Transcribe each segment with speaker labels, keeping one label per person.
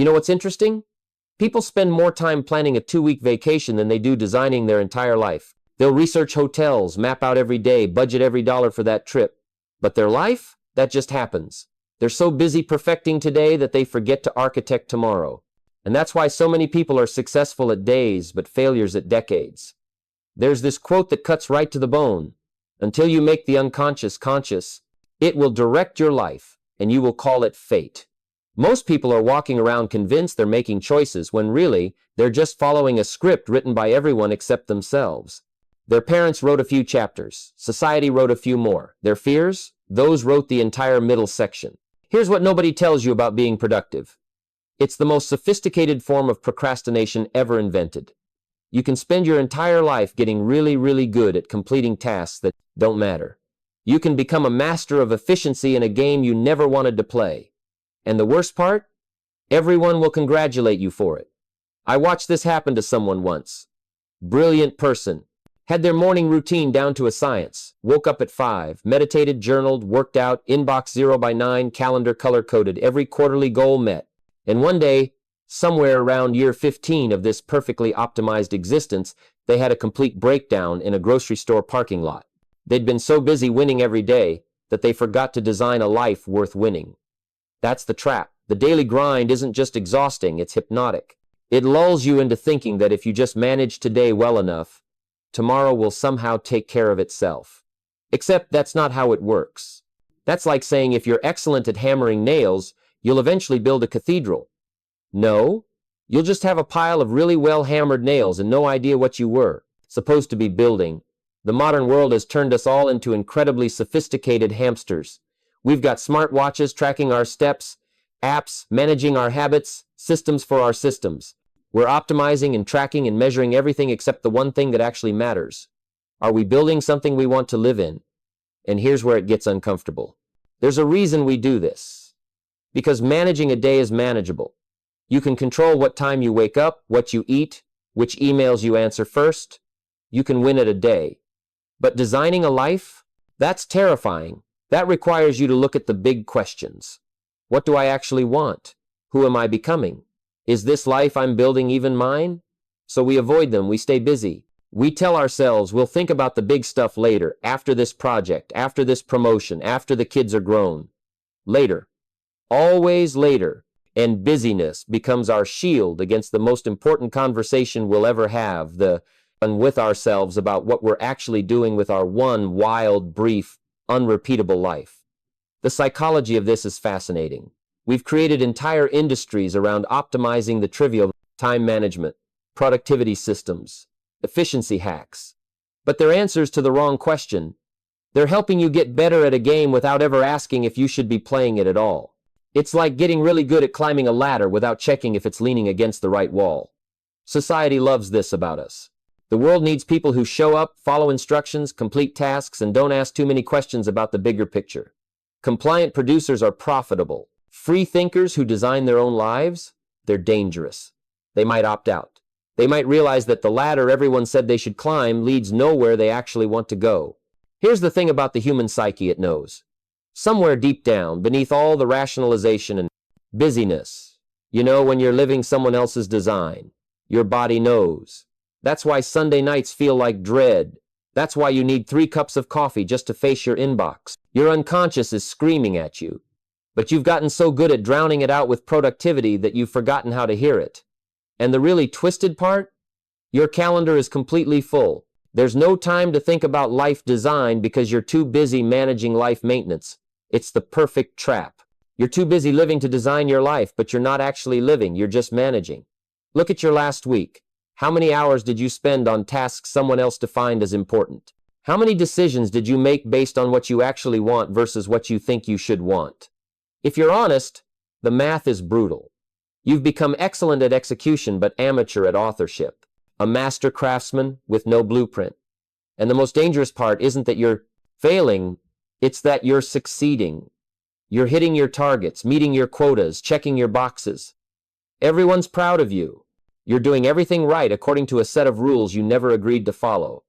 Speaker 1: You know what's interesting? People spend more time planning a 2-week vacation than they do designing their entire life. They'll research hotels, map out every day, budget every dollar for that trip. But their life? That just happens. They're so busy perfecting today that they forget to architect tomorrow. And that's why so many people are successful at days, but failures at decades. There's this quote that cuts right to the bone. Until you make the unconscious conscious, it will direct your life, and you will call it fate. Most people are walking around convinced they're making choices when really, they're just following a script written by everyone except themselves. Their parents wrote a few chapters. Society wrote a few more. Their fears? Those wrote the entire middle section. Here's what nobody tells you about being productive. It's the most sophisticated form of procrastination ever invented. You can spend your entire life getting really, really good at completing tasks that don't matter. You can become a master of efficiency in a game you never wanted to play. And the worst part? Everyone will congratulate you for it. I watched this happen to someone once. Brilliant person. Had their morning routine down to a science. Woke up at 5, meditated, journaled, worked out, inbox 0 by 9, calendar color-coded, every quarterly goal met. And one day, somewhere around year 15 of this perfectly optimized existence, they had a complete breakdown in a grocery store parking lot. They'd been so busy winning every day that they forgot to design a life worth winning. That's the trap. The daily grind isn't just exhausting, it's hypnotic. It lulls you into thinking that if you just manage today well enough, tomorrow will somehow take care of itself. Except that's not how it works. That's like saying if you're excellent at hammering nails, you'll eventually build a cathedral. No, you'll just have a pile of really well-hammered nails and no idea what you were supposed to be building. The modern world has turned us all into incredibly sophisticated hamsters. We've got smartwatches tracking our steps, apps managing our habits, systems for our systems. We're optimizing and tracking and measuring everything except the one thing that actually matters. Are we building something we want to live in? And here's where it gets uncomfortable. There's a reason we do this. Because managing a day is manageable. You can control what time you wake up, what you eat, which emails you answer first. You can win at a day. But designing a life? That's terrifying. That requires you to look at the big questions. What do I actually want? Who am I becoming? Is this life I'm building even mine? So we avoid them, we stay busy. We tell ourselves we'll think about the big stuff later, after this project, after this promotion, after the kids are grown. Later. Always later. And busyness becomes our shield against the most important conversation we'll ever have, the one with ourselves about what we're actually doing with our one wild, brief, unrepeatable life. The psychology of this is fascinating. We've created entire industries around optimizing the trivial: time management, productivity systems, efficiency hacks. But they're answers to the wrong question. They're helping you get better at a game without ever asking if you should be playing it at all. It's like getting really good at climbing a ladder without checking if it's leaning against the right wall. Society loves this about us. The world needs people who show up, follow instructions, complete tasks, and don't ask too many questions about the bigger picture. Compliant producers are profitable. Free thinkers who design their own lives? They're dangerous. They might opt out. They might realize that the ladder everyone said they should climb leads nowhere they actually want to go. Here's the thing about the human psyche: it knows. Somewhere deep down, beneath all the rationalization and busyness, you know, when you're living someone else's design, your body knows. That's why Sunday nights feel like dread. That's why you need 3 cups of coffee just to face your inbox. Your unconscious is screaming at you. But you've gotten so good at drowning it out with productivity that you've forgotten how to hear it. And the really twisted part? Your calendar is completely full. There's no time to think about life design because you're too busy managing life maintenance. It's the perfect trap. You're too busy living to design your life, but you're not actually living, you're just managing. Look at your last week. How many hours did you spend on tasks someone else defined as important? How many decisions did you make based on what you actually want versus what you think you should want? If you're honest, the math is brutal. You've become excellent at execution but amateur at authorship. A master craftsman with no blueprint. And the most dangerous part isn't that you're failing, it's that you're succeeding. You're hitting your targets, meeting your quotas, checking your boxes. Everyone's proud of you. You're doing everything right according to a set of rules you never agreed to follow.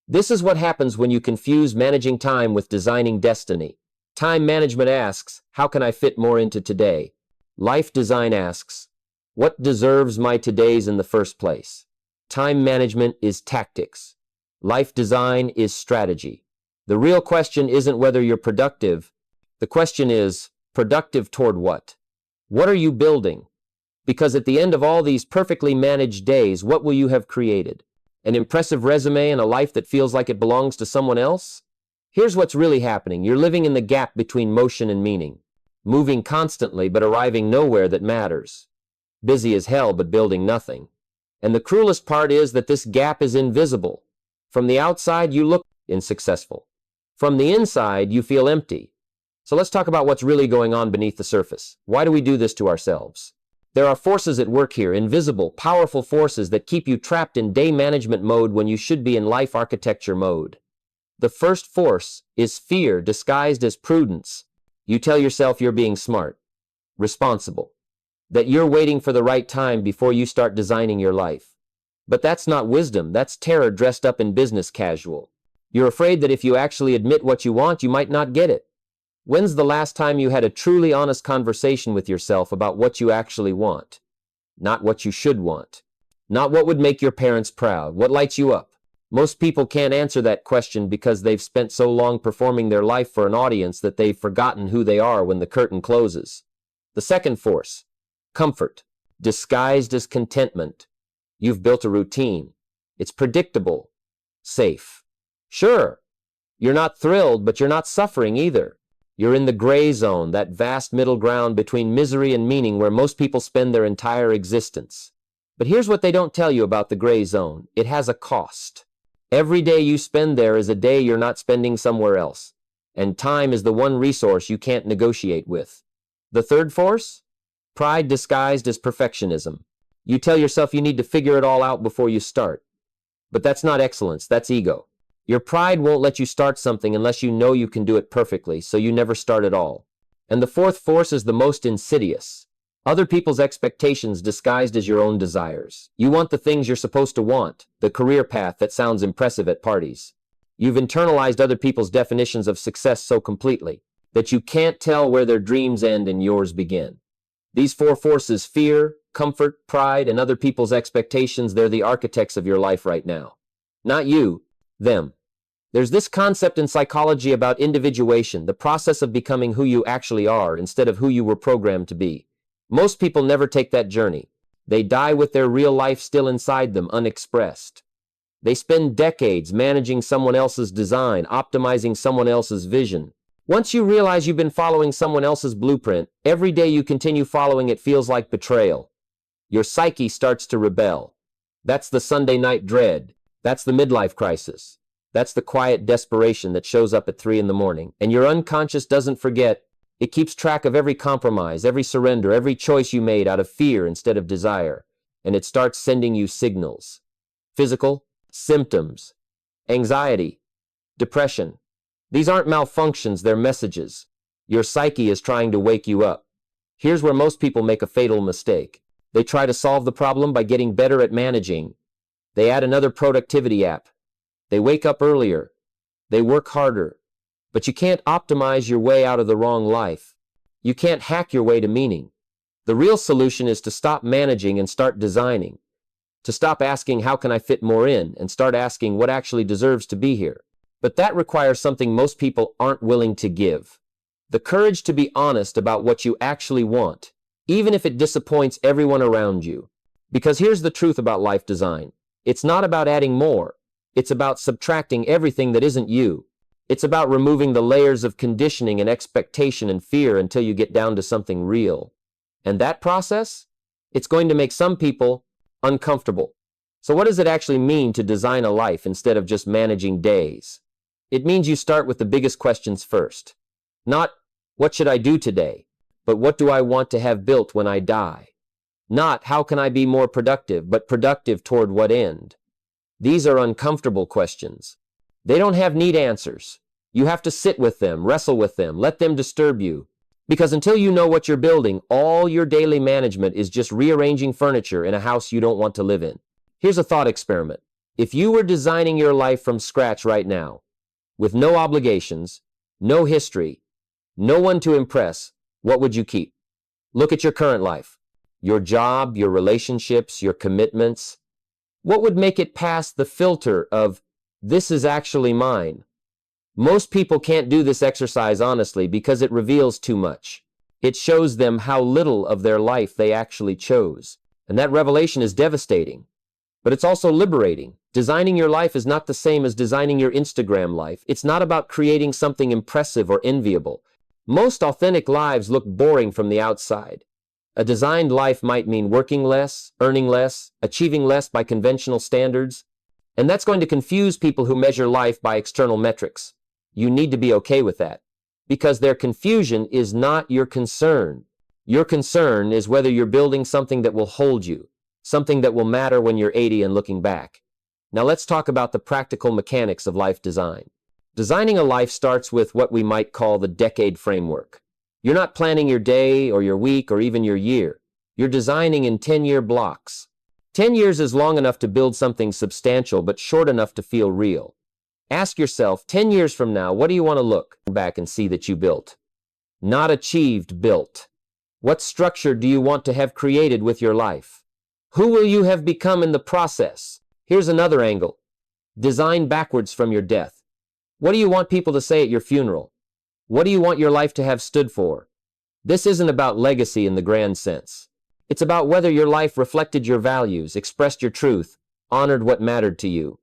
Speaker 1: This is what happens when you confuse managing time with designing destiny. Time management asks, how can I fit more into today? Life design asks, What deserves my todays in the first place? Time management is tactics. Life design is strategy. The real question isn't whether you're productive. The question is, productive toward what? What are you building? Because at the end of all these perfectly managed days, what will you have created? An impressive resume and a life that feels like it belongs to someone else? Here's what's really happening. You're living in the gap between motion and meaning, moving constantly but arriving nowhere that matters. Busy as hell but building nothing. And the cruelest part is that this gap is invisible. From the outside, you look unsuccessful. From the inside, you feel empty. So let's talk about what's really going on beneath the surface. Why do we do this to ourselves? There are forces at work here, invisible, powerful forces that keep you trapped in day management mode when you should be in life architecture mode. The first force is fear disguised as prudence. You tell yourself you're being smart, responsible, that you're waiting for the right time before you start designing your life. But that's not wisdom, that's terror dressed up in business casual. You're afraid that if you actually admit what you want, you might not get it. When's the last time you had a truly honest conversation with yourself about what you actually want? Not what you should want. Not what would make your parents proud, what lights you up. Most people can't answer that question because they've spent so long performing their life for an audience that they've forgotten who they are when the curtain closes. The second force, comfort, disguised as contentment. You've built a routine. It's predictable, safe. Sure, you're not thrilled, but you're not suffering either. You're in the gray zone, that vast middle ground between misery and meaning where most people spend their entire existence. But here's what they don't tell you about the gray zone. It has a cost. Every day you spend there is a day you're not spending somewhere else. And time is the one resource you can't negotiate with. The third force? Pride disguised as perfectionism. You tell yourself you need to figure it all out before you start. But that's not excellence, that's ego. Your pride won't let you start something unless you know you can do it perfectly, so you never start at all. And the fourth force is the most insidious. Other people's expectations disguised as your own desires. You want the things you're supposed to want, the career path that sounds impressive at parties. You've internalized other people's definitions of success so completely that you can't tell where their dreams end and yours begin. These four forces, fear, comfort, pride, and other people's expectations, they're the architects of your life right now. Not you, them. There's this concept in psychology about individuation, the process of becoming who you actually are instead of who you were programmed to be. Most people never take that journey. They die with their real life still inside them, unexpressed. They spend decades managing someone else's design, optimizing someone else's vision. Once you realize you've been following someone else's blueprint, every day you continue following it feels like betrayal. Your psyche starts to rebel. That's the Sunday night dread. That's the midlife crisis. That's the quiet desperation that shows up at 3 a.m. And your unconscious doesn't forget. It keeps track of every compromise, every surrender, every choice you made out of fear instead of desire. And it starts sending you signals. Physical symptoms, anxiety, depression. These aren't malfunctions, they're messages. Your psyche is trying to wake you up. Here's where most people make a fatal mistake. They try to solve the problem by getting better at managing. They add another productivity app. They wake up earlier. They work harder. But you can't optimize your way out of the wrong life. You can't hack your way to meaning. The real solution is to stop managing and start designing. To stop asking, how can I fit more in, and start asking what actually deserves to be here. But that requires something most people aren't willing to give. The courage to be honest about what you actually want, even if it disappoints everyone around you. Because here's the truth about life design. It's not about adding more. It's about subtracting everything that isn't you. It's about removing the layers of conditioning and expectation and fear until you get down to something real. And that process? It's going to make some people uncomfortable. So what does it actually mean to design a life instead of just managing days? It means you start with the biggest questions first. Not, what should I do today? But what do I want to have built when I die? Not, how can I be more productive, but productive toward what end? These are uncomfortable questions. They don't have neat answers. You have to sit with them, wrestle with them, let them disturb you. Because until you know what you're building, all your daily management is just rearranging furniture in a house you don't want to live in. Here's a thought experiment. If you were designing your life from scratch right now, with no obligations, no history, no one to impress, what would you keep? Look at your current life. Your job, your relationships, your commitments. What would make it pass the filter of, this is actually mine? Most people can't do this exercise honestly because it reveals too much. It shows them how little of their life they actually chose. And that revelation is devastating. But it's also liberating. Designing your life is not the same as designing your Instagram life. It's not about creating something impressive or enviable. Most authentic lives look boring from the outside. A designed life might mean working less, earning less, achieving less by conventional standards. And that's going to confuse people who measure life by external metrics. You need to be okay with that, because their confusion is not your concern. Your concern is whether you're building something that will hold you, something that will matter when you're 80 and looking back. Now let's talk about the practical mechanics of life design. Designing a life starts with what we might call the decade framework. You're not planning your day or your week or even your year. You're designing in 10-year blocks. 10 years is long enough to build something substantial, but short enough to feel real. Ask yourself, 10 years from now, what do you want to look back and see that you built? Not achieved, built. What structure do you want to have created with your life? Who will you have become in the process? Here's another angle. Design backwards from your death. What do you want people to say at your funeral? What do you want your life to have stood for? This isn't about legacy in the grand sense. It's about whether your life reflected your values, expressed your truth, honored what mattered to you.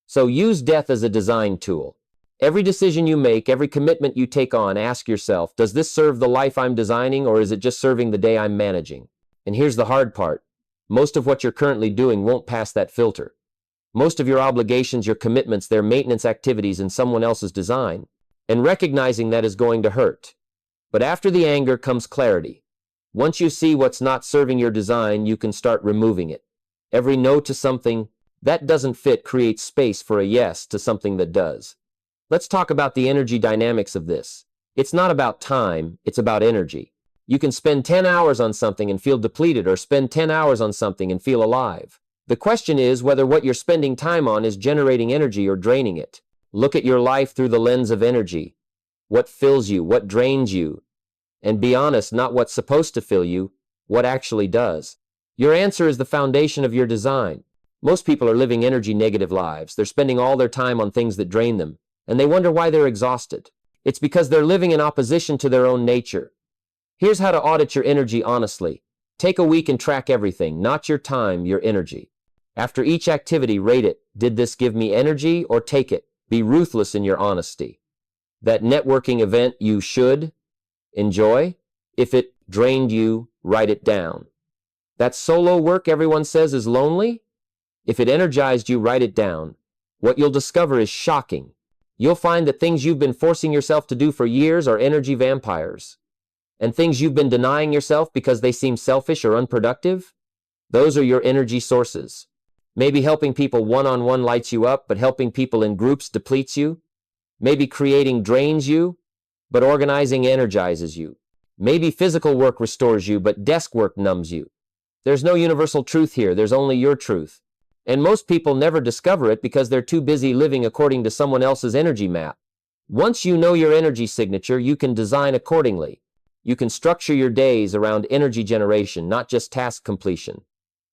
Speaker 1: So use death as a design tool. Every decision you make, every commitment you take on, ask yourself, does this serve the life I'm designing, or is it just serving the day I'm managing? And here's the hard part. Most of what you're currently doing won't pass that filter. Most of your obligations, your commitments, they're maintenance activities in someone else's design. And recognizing that is going to hurt. But after the anger comes clarity. Once you see what's not serving your design, you can start removing it. Every no to something that doesn't fit creates space for a yes to something that does. Let's talk about the energy dynamics of this. It's not about time, it's about energy. You can spend 10 hours on something and feel depleted, or spend 10 hours on something and feel alive. The question is whether what you're spending time on is generating energy or draining it. Look at your life through the lens of energy. What fills you, what drains you? And be honest, not what's supposed to fill you, what actually does. Your answer is the foundation of your design. Most people are living energy-negative lives. They're spending all their time on things that drain them, and they wonder why they're exhausted. It's because they're living in opposition to their own nature. Here's how to audit your energy honestly. Take a week and track everything, not your time, your energy. After each activity, rate it. Did this give me energy or take it? Be ruthless in your honesty. That networking event you should enjoy? If it drained you, write it down. That solo work everyone says is lonely? If it energized you, write it down. What you'll discover is shocking. You'll find that things you've been forcing yourself to do for years are energy vampires. And things you've been denying yourself because they seem selfish or unproductive, those are your energy sources. Maybe helping people one-on-one lights you up, but helping people in groups depletes you. Maybe creating drains you, but organizing energizes you. Maybe physical work restores you, but desk work numbs you. There's no universal truth here, there's only your truth. And most people never discover it because they're too busy living according to someone else's energy map. Once you know your energy signature, you can design accordingly. You can structure your days around energy generation, not just task completion.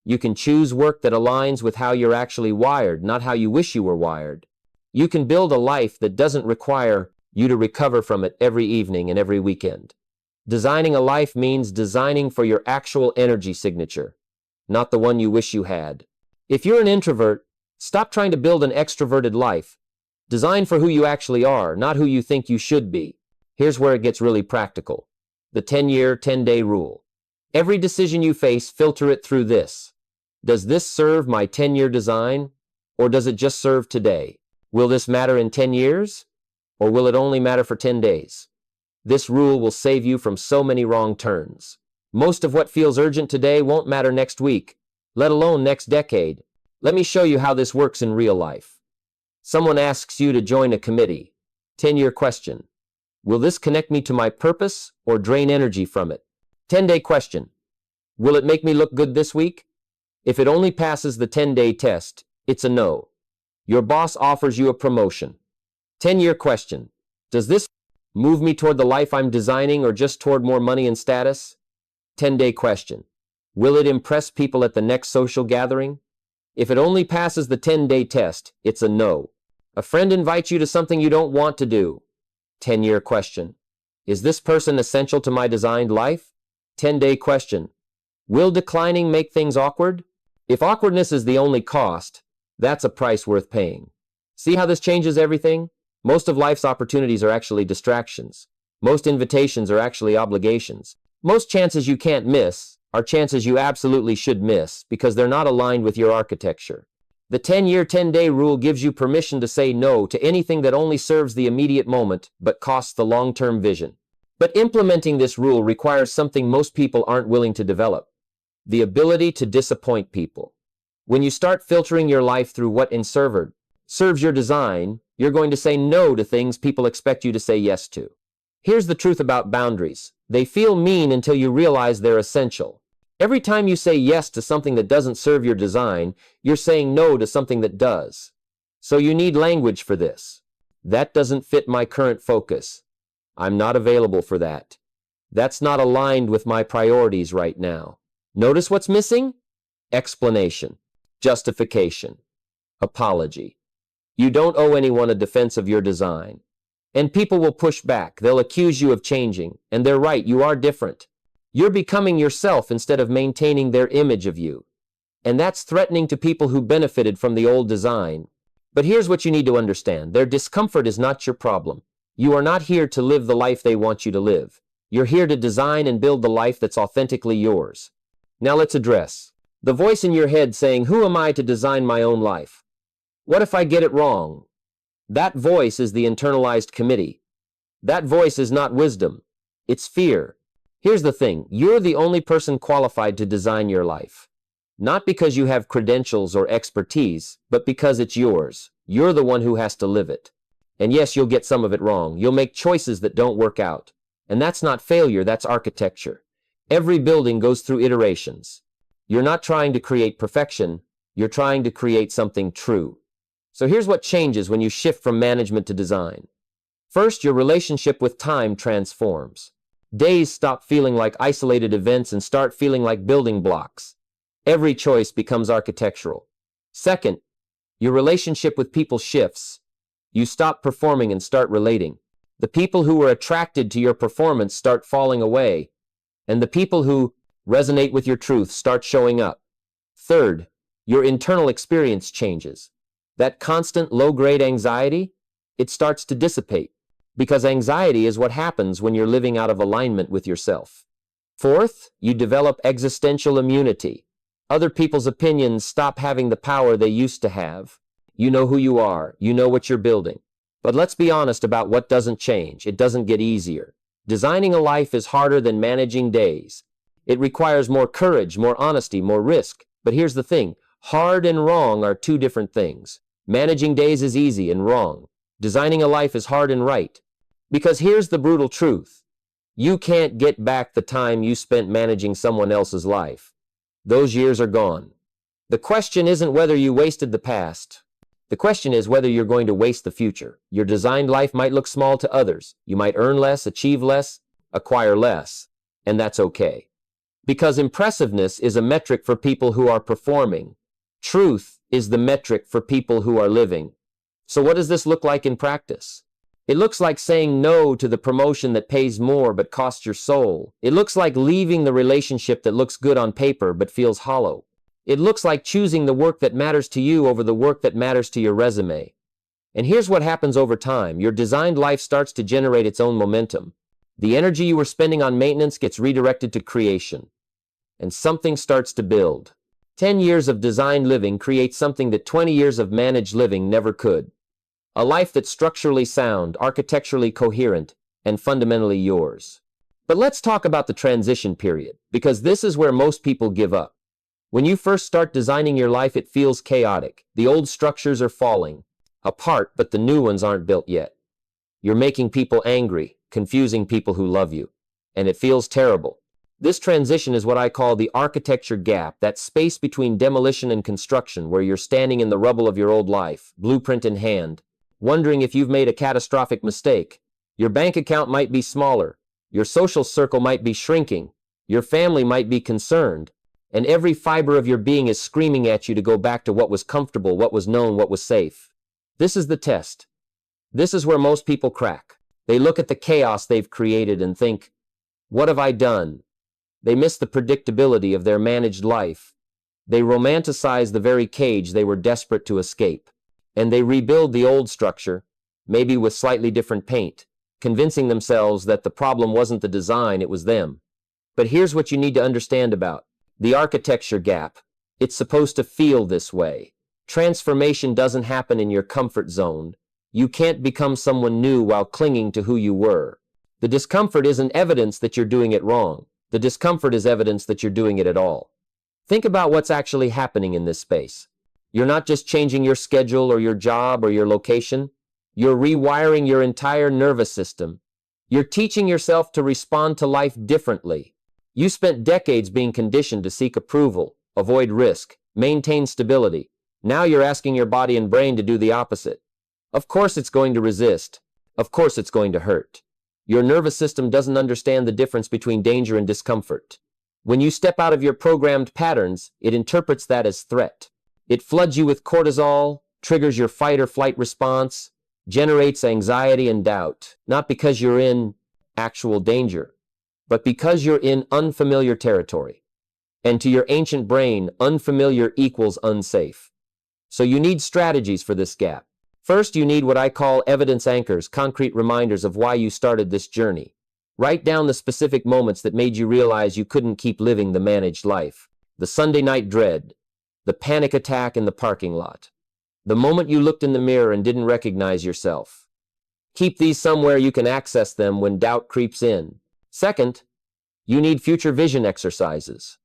Speaker 1: You can choose work that aligns with how you're actually wired, not how you wish you were wired. You can build a life that doesn't require you to recover from it every evening and every weekend. Designing a life means designing for your actual energy signature, not the one you wish you had. If you're an introvert, stop trying to build an extroverted life. Design for who you actually are, not who you think you should be. Here's where it gets really practical. The 10-year, 10-day rule. Every decision you face, filter it through this. Does this serve my 10-year design, or does it just serve today? Will this matter in 10 years, or will it only matter for 10 days? This rule will save you from so many wrong turns. Most of what feels urgent today won't matter next week, let alone next decade. Let me show you how this works in real life. Someone asks you to join a committee. 10-year question. Will this connect me to my purpose or drain energy from it? 10-day question. Will it make me look good this week? If it only passes the 10-day test, it's a no. Your boss offers you a promotion. 10-year question. Does this move me toward the life I'm designing or just toward more money and status? 10-day question. Will it impress people at the next social gathering? If it only passes the 10-day test, it's a no. A friend invites you to something you don't want to do. 10-year question. Is this person essential to my designed life? 10-day question. Will declining make things awkward? If awkwardness is the only cost, that's a price worth paying. See how this changes everything? Most of life's opportunities are actually distractions. Most invitations are actually obligations. Most chances you can't miss are chances you absolutely should miss because they're not aligned with your architecture. The 10-year, 10-day rule gives you permission to say no to anything that only serves the immediate moment but costs the long-term vision. But implementing this rule requires something most people aren't willing to develop: the ability to disappoint people. When you start filtering your life through what serves your design, you're going to say no to things people expect you to say yes to. Here's the truth about boundaries. They feel mean until you realize they're essential. Every time you say yes to something that doesn't serve your design, you're saying no to something that does. So you need language for this. That doesn't fit my current focus. I'm not available for that. That's not aligned with my priorities right now. Notice what's missing? Explanation, justification, apology. You don't owe anyone a defense of your design. And people will push back. They'll accuse you of changing. And they're right, you are different. You're becoming yourself instead of maintaining their image of you. And that's threatening to people who benefited from the old design. But here's what you need to understand. Their discomfort is not your problem. You are not here to live the life they want you to live. You're here to design and build the life that's authentically yours. Now let's address the voice in your head saying, "Who am I to design my own life? What if I get it wrong?" That voice is the internalized committee. That voice is not wisdom. It's fear. Here's the thing. You're the only person qualified to design your life. Not because you have credentials or expertise, but because it's yours. You're the one who has to live it. And yes, you'll get some of it wrong. You'll make choices that don't work out. And that's not failure, that's architecture. Every building goes through iterations. You're not trying to create perfection. You're trying to create something true. So here's what changes when you shift from management to design. First, your relationship with time transforms. Days stop feeling like isolated events and start feeling like building blocks. Every choice becomes architectural. Second, your relationship with people shifts. You stop performing and start relating. The people who were attracted to your performance start falling away, and the people who resonate with your truth start showing up. Third, your internal experience changes. That constant low-grade anxiety, it starts to dissipate, because anxiety is what happens when you're living out of alignment with yourself. Fourth, you develop existential immunity. Other people's opinions stop having the power they used to have. You know who you are. You know what you're building. But let's be honest about what doesn't change. It doesn't get easier. Designing a life is harder than managing days. It requires more courage, more honesty, more risk. But here's the thing. Hard and wrong are two different things. Managing days is easy and wrong. Designing a life is hard and right. Because here's the brutal truth. You can't get back the time you spent managing someone else's life. Those years are gone. The question isn't whether you wasted the past. The question is whether you're going to waste the future. Your designed life might look small to others. You might earn less, achieve less, acquire less. And that's okay. Because impressiveness is a metric for people who are performing. Truth is the metric for people who are living. So what does this look like in practice? It looks like saying no to the promotion that pays more but costs your soul. It looks like leaving the relationship that looks good on paper but feels hollow. It looks like choosing the work that matters to you over the work that matters to your resume. And here's what happens over time. Your designed life starts to generate its own momentum. The energy you were spending on maintenance gets redirected to creation. And something starts to build. 10 years of designed living creates something that 20 years of managed living never could. A life that's structurally sound, architecturally coherent, and fundamentally yours. But let's talk about the transition period, because this is where most people give up. When you first start designing your life, it feels chaotic. The old structures are falling apart, but the new ones aren't built yet. You're making people angry, confusing people who love you, and it feels terrible. This transition is what I call the architecture gap, that space between demolition and construction where you're standing in the rubble of your old life, blueprint in hand, wondering if you've made a catastrophic mistake. Your bank account might be smaller, your social circle might be shrinking, your family might be concerned, and every fiber of your being is screaming at you to go back to what was comfortable, what was known, what was safe. This is the test. This is where most people crack. They look at the chaos they've created and think, what have I done? They miss the predictability of their managed life. They romanticize the very cage they were desperate to escape. And they rebuild the old structure, maybe with slightly different paint, convincing themselves that the problem wasn't the design, it was them. But here's what you need to understand about the architecture gap. It's supposed to feel this way. Transformation doesn't happen in your comfort zone. You can't become someone new while clinging to who you were. The discomfort isn't evidence that you're doing it wrong. The discomfort is evidence that you're doing it at all. Think about what's actually happening in this space. You're not just changing your schedule or your job or your location. You're rewiring your entire nervous system. You're teaching yourself to respond to life differently. You spent decades being conditioned to seek approval, avoid risk, maintain stability. Now you're asking your body and brain to do the opposite. Of course it's going to resist. Of course it's going to hurt. Your nervous system doesn't understand the difference between danger and discomfort. When you step out of your programmed patterns, it interprets that as threat. It floods you with cortisol, triggers your fight or flight response, generates anxiety and doubt, not because you're in actual danger, but because you're in unfamiliar territory. And to your ancient brain, unfamiliar equals unsafe. So you need strategies for this gap. First, you need what I call evidence anchors, concrete reminders of why you started this journey. Write down the specific moments that made you realize you couldn't keep living the managed life. The Sunday night dread, the panic attack in the parking lot, the moment you looked in the mirror and didn't recognize yourself. Keep these somewhere you can access them when doubt creeps in. Second, you need future vision exercises.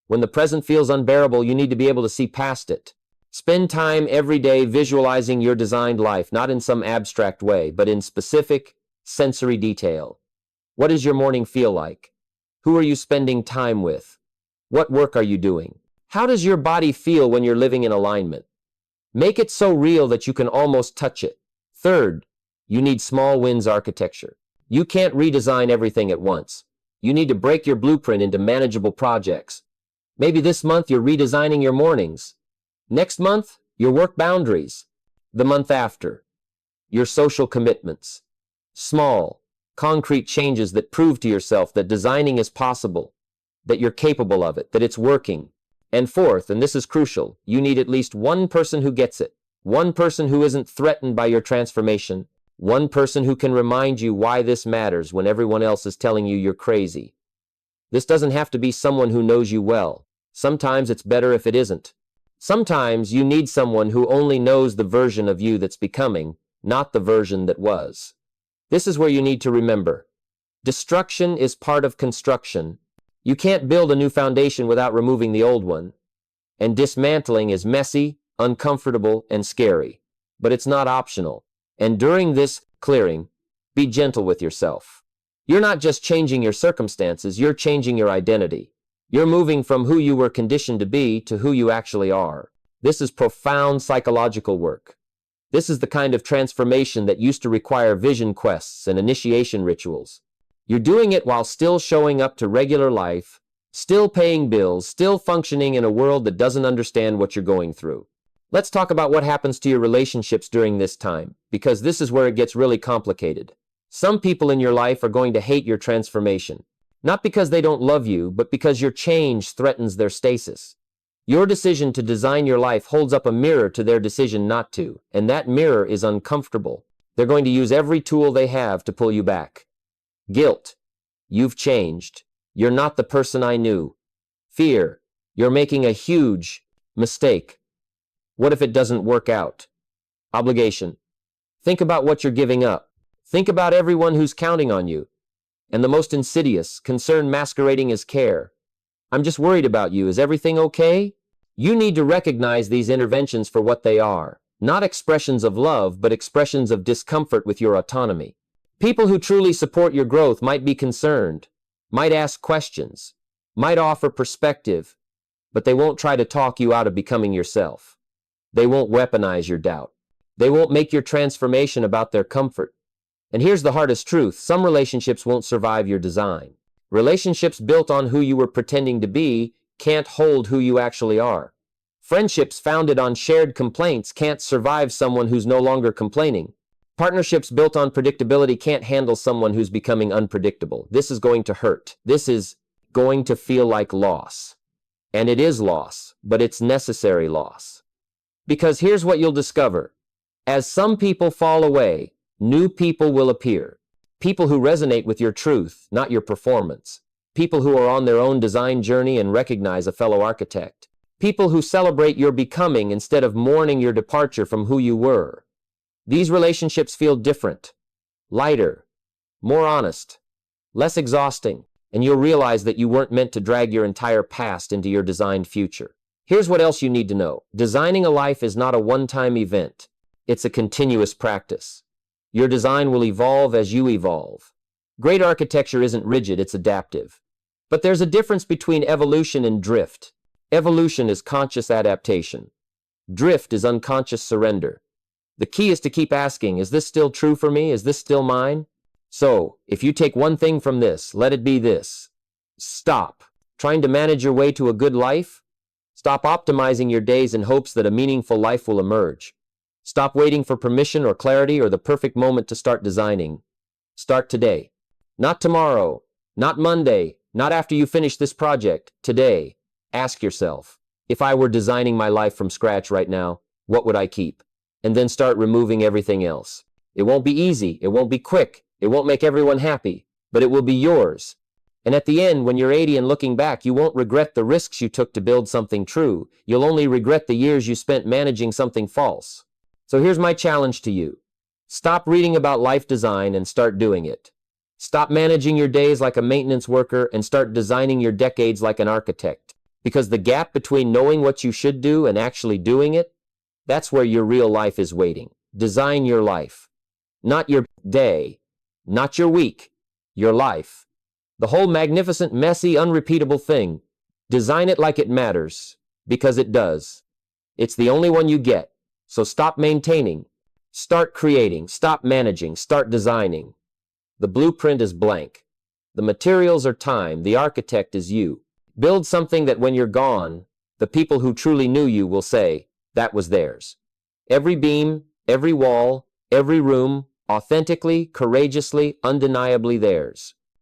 Speaker 1: When the present feels unbearable, you need to be able to see past it. Spend time every day visualizing your designed life, not in some abstract way, but in specific, sensory detail. What does your morning feel like? Who are you spending time with? What work are you doing? How does your body feel when you're living in alignment? Make it so real that you can almost touch it. Third, you need small wins architecture. You can't redesign everything at once. You need to break your blueprint into manageable projects. Maybe this month you're redesigning your mornings. Next month, your work boundaries. The month after, your social commitments. Small, concrete changes that prove to yourself that designing is possible, that you're capable of it, that it's working. And fourth, and this is crucial, you need at least one person who gets it. One person who isn't threatened by your transformation. One person who can remind you why this matters when everyone else is telling you you're crazy. This doesn't have to be someone who knows you well. Sometimes it's better if it isn't. Sometimes you need someone who only knows the version of you that's becoming, not the version that was. This is where you need to remember. Destruction is part of construction. You can't build a new foundation without removing the old one. And dismantling is messy, uncomfortable, and scary. But it's not optional. And during this clearing, be gentle with yourself. You're not just changing your circumstances, you're changing your identity. You're moving from who you were conditioned to be to who you actually are. This is profound psychological work. This is the kind of transformation that used to require vision quests and initiation rituals. You're doing it while still showing up to regular life, still paying bills, still functioning in a world that doesn't understand what you're going through. Let's talk about what happens to your relationships during this time, because this is where it gets really complicated. Some people in your life are going to hate your transformation. Not because they don't love you, but because your change threatens their stasis. Your decision to design your life holds up a mirror to their decision not to, and that mirror is uncomfortable. They're going to use every tool they have to pull you back. Guilt. You've changed. You're not the person I knew. Fear. You're making a huge mistake. What if it doesn't work out? Obligation. Think about what you're giving up. Think about everyone who's counting on you. And the most insidious, concern masquerading as care. I'm just worried about you. Is everything okay? You need to recognize these interventions for what they are. Not expressions of love, but expressions of discomfort with your autonomy. People who truly support your growth might be concerned, might ask questions, might offer perspective, but they won't try to talk you out of becoming yourself. They won't weaponize your doubt. They won't make your transformation about their comfort. And here's the hardest truth. Some relationships won't survive your design. Relationships built on who you were pretending to be can't hold who you actually are. Friendships founded on shared complaints can't survive someone who's no longer complaining. Partnerships built on predictability can't handle someone who's becoming unpredictable. This is going to hurt. This is going to feel like loss. And it is loss, but it's necessary loss. Because here's what you'll discover. As some people fall away, new people will appear. People who resonate with your truth, not your performance. People who are on their own design journey and recognize a fellow architect. People who celebrate your becoming instead of mourning your departure from who you were. These relationships feel different, lighter, more honest, less exhausting, and you'll realize that you weren't meant to drag your entire past into your designed future. Here's what else you need to know. Designing a life is not a one-time event. It's a continuous practice. Your design will evolve as you evolve. Great architecture isn't rigid, it's adaptive. But there's a difference between evolution and drift. Evolution is conscious adaptation. Drift is unconscious surrender. The key is to keep asking, is this still true for me? Is this still mine? So, if you take one thing from this, let it be this. Stop trying to manage your way to a good life. Stop optimizing your days in hopes that a meaningful life will emerge. Stop waiting for permission or clarity or the perfect moment to start designing. Start today. Not tomorrow, not Monday, not after you finish this project. Today. Ask yourself, if I were designing my life from scratch right now, what would I keep? And then start removing everything else. It won't be easy, it won't be quick, it won't make everyone happy, but it will be yours. And at the end, when you're 80 and looking back, you won't regret the risks you took to build something true. You'll only regret the years you spent managing something false. So here's my challenge to you. Stop reading about life design and start doing it. Stop managing your days like a maintenance worker and start designing your decades like an architect. Because the gap between knowing what you should do and actually doing it, that's where your real life is waiting. Design your life. Not your day, not your week, your life. The whole magnificent, messy, unrepeatable thing. Design it like it matters, because it does. It's the only one you get. So stop maintaining. Start creating. Stop managing. Start designing. The blueprint is blank. The materials are time. The architect is you. Build something that when you're gone, the people who truly knew you will say, that was theirs. Every beam, every wall, every room, authentically, courageously, undeniably theirs.